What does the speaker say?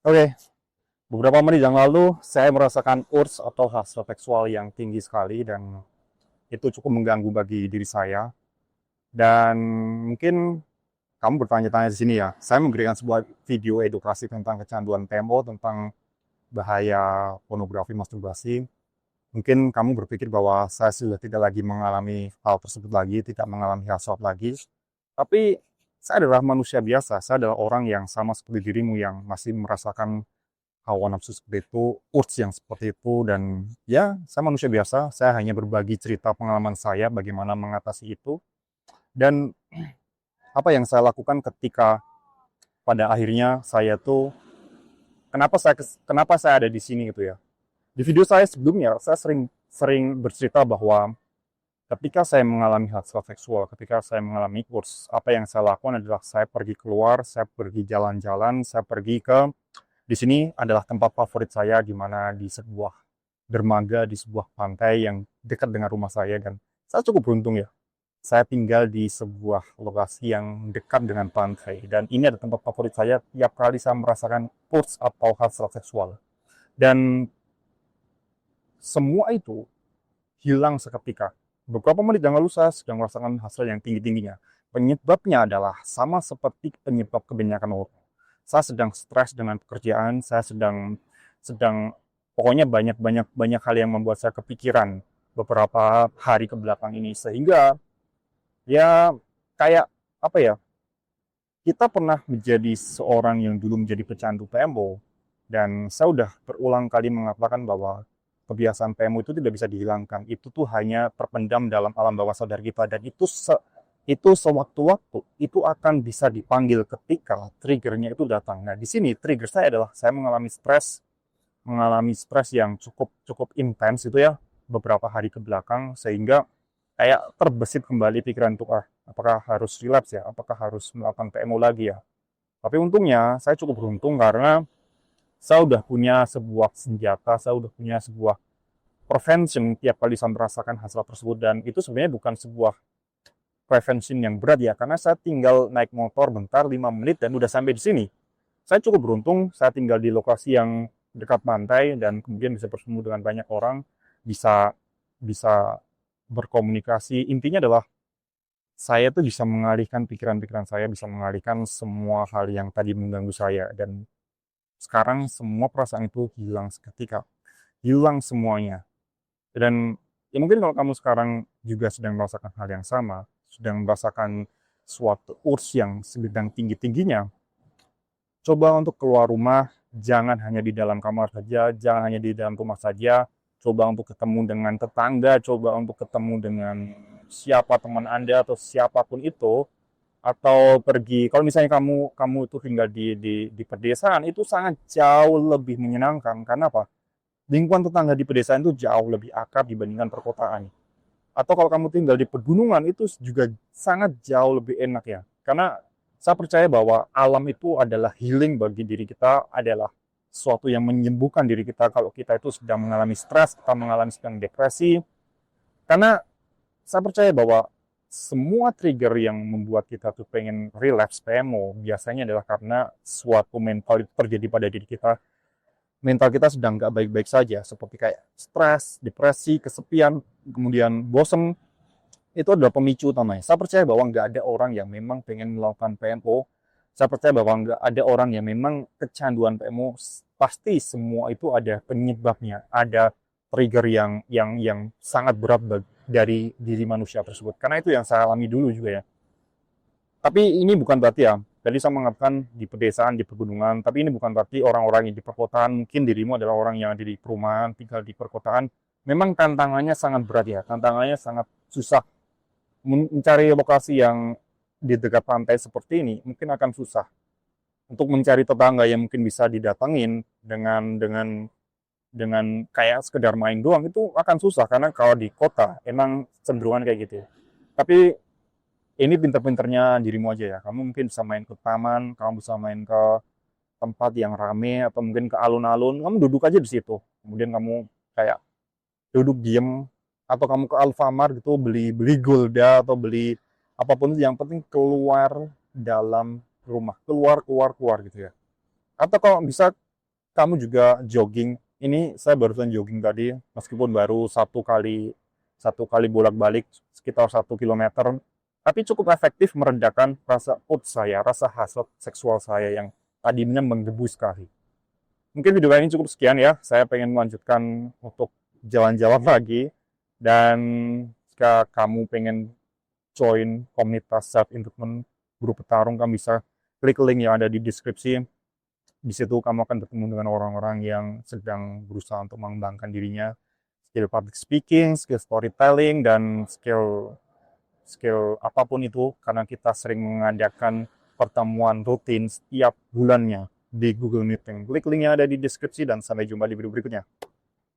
Oke, beberapa menit yang lalu saya merasakan urge atau hasrat seksual yang tinggi sekali dan itu cukup mengganggu bagi diri saya. Dan mungkin kamu bertanya-tanya di sini ya, saya memberikan sebuah video edukasi tentang kecanduan PMO, tentang bahaya pornografi masturbasi. Mungkin kamu berpikir bahwa saya sudah tidak lagi mengalami hal tersebut lagi, tidak mengalami hasrat lagi. Tapi saya adalah manusia biasa, saya adalah orang yang sama seperti dirimu yang masih merasakan hawa nafsu seperti itu, urge yang seperti itu, dan ya, saya manusia biasa, saya hanya berbagi cerita pengalaman saya, bagaimana mengatasi itu, dan apa yang saya lakukan ketika pada akhirnya saya tuh, kenapa saya ada di sini gitu ya. Di video saya sebelumnya, saya sering sering bercerita bahwa ketika saya mengalami hasrat seksual, ketika saya mengalami urge, apa yang saya lakukan adalah saya pergi keluar, saya pergi jalan-jalan, saya pergi ke di sini adalah tempat favorit saya, di mana di sebuah dermaga, di sebuah pantai yang dekat dengan rumah saya, dan saya cukup beruntung ya. Saya tinggal di sebuah lokasi yang dekat dengan pantai, dan ini adalah tempat favorit saya tiap kali saya merasakan puls atau hasrat seksual. Dan semua itu hilang seketika. Beberapa menit yang lalu saya sedang merasakan hasrat yang tinggi-tingginya. Penyebabnya adalah sama seperti penyebab kebanyakan orang. Saya sedang stres dengan pekerjaan, saya sedang sedang pokoknya banyak hal yang membuat saya kepikiran beberapa hari ke belakang ini, sehingga ya kayak apa ya, kita pernah menjadi seorang yang dulu menjadi pecandu PMO, dan saya udah berulang kali mengatakan bahwa kebiasaan PMO itu tidak bisa dihilangkan. Itu tuh hanya terpendam dalam alam bawah sadar kita, dan itu sewaktu-waktu itu akan bisa dipanggil ketika triggernya itu datang. Nah, di sini trigger saya adalah saya mengalami stres yang cukup cukup intens itu ya beberapa hari ke belakang, sehingga kayak terbesit kembali pikiran untuk apakah harus relapse ya, apakah harus melakukan PMO lagi ya. Tapi untungnya saya cukup beruntung karena saya udah punya sebuah senjata, saya udah punya sebuah prevention tiap kali saya merasakan hasrat tersebut, dan itu sebenarnya bukan sebuah prevention yang berat ya, karena saya tinggal naik motor bentar 5 menit dan udah sampai di sini. Saya cukup beruntung, saya tinggal di lokasi yang dekat pantai dan kemudian bisa bertemu dengan banyak orang, bisa bisa berkomunikasi. Intinya adalah saya tuh bisa mengalihkan pikiran-pikiran saya, bisa mengalihkan semua hal yang tadi mengganggu saya, dan sekarang semua perasaan itu hilang seketika, hilang semuanya. Dan ya mungkin kalau kamu sekarang juga sedang merasakan hal yang sama, sedang merasakan suatu urge yang sedang tinggi-tingginya, coba untuk keluar rumah, jangan hanya di dalam kamar saja, jangan hanya di dalam rumah saja, coba untuk ketemu dengan tetangga, coba untuk ketemu dengan siapa teman Anda atau siapapun itu, atau pergi, kalau misalnya kamu kamu itu tinggal di pedesaan, itu sangat jauh lebih menyenangkan. Karena apa? Lingkungan tetangga di pedesaan itu jauh lebih akrab dibandingkan perkotaan. Atau kalau kamu tinggal di pegunungan, itu juga sangat jauh lebih enak ya. Karena saya percaya bahwa alam itu adalah healing bagi diri kita, adalah sesuatu yang menyembuhkan diri kita kalau kita itu sedang mengalami stres, kita mengalami sedang depresi. Karena saya percaya bahwa semua trigger yang membuat kita tuh pengen relapse PMO biasanya adalah karena suatu mental itu terjadi pada diri kita. Mental kita sedang nggak baik-baik saja, seperti kayak stres, depresi, kesepian, kemudian bosen. Itu adalah pemicu utamanya. Saya percaya bahwa nggak ada orang yang memang pengen melakukan PMO. Saya percaya bahwa nggak ada orang yang memang kecanduan PMO. Pasti semua itu ada penyebabnya, ada trigger yang sangat berat dari diri manusia tersebut. Karena itu yang saya alami dulu juga ya. Tapi ini bukan berarti ya, tadi saya mengatakan di pedesaan, di pegunungan, tapi ini bukan berarti orang-orang yang di perkotaan, mungkin dirimu adalah orang yang ada di perumahan, tinggal di perkotaan, memang tantangannya sangat berat ya, tantangannya sangat susah. Mencari lokasi yang di dekat pantai seperti ini mungkin akan susah. Untuk mencari tetangga yang mungkin bisa didatengin dengan kayak sekedar main doang itu akan susah, karena kalau di kota emang cenderungan kayak gitu ya. Tapi ini pinter-pinternya dirimu aja ya. Kamu mungkin bisa main ke taman, kamu bisa main ke tempat yang rame, atau mungkin ke alun-alun. Kamu duduk aja di situ. Kemudian kamu kayak duduk diem, atau kamu ke Alfamart gitu beli beli gulda atau beli apapun itu, yang penting keluar dalam rumah, keluar keluar keluar gitu ya. Atau kalau bisa kamu juga jogging. Ini saya barusan jogging tadi, meskipun baru satu kali bolak-balik sekitar 1 kilometer, tapi cukup efektif meredakan rasa urge saya, rasa hasrat seksual saya yang tadinya menggebu sekali. Mungkin video kali ini cukup sekian ya. Saya pengen melanjutkan untuk jalan-jalan lagi. Dan jika kamu pengen join komunitas self-improvement, grup petarung, kamu bisa klik link yang ada di deskripsi. Di situ kamu akan bertemu dengan orang-orang yang sedang berusaha untuk mengembangkan dirinya, skill public speaking, skill storytelling, dan skill apapun itu, karena kita sering mengadakan pertemuan rutin setiap bulannya di Google Meeting. Klik linknya ada di deskripsi dan sampai jumpa di video berikutnya.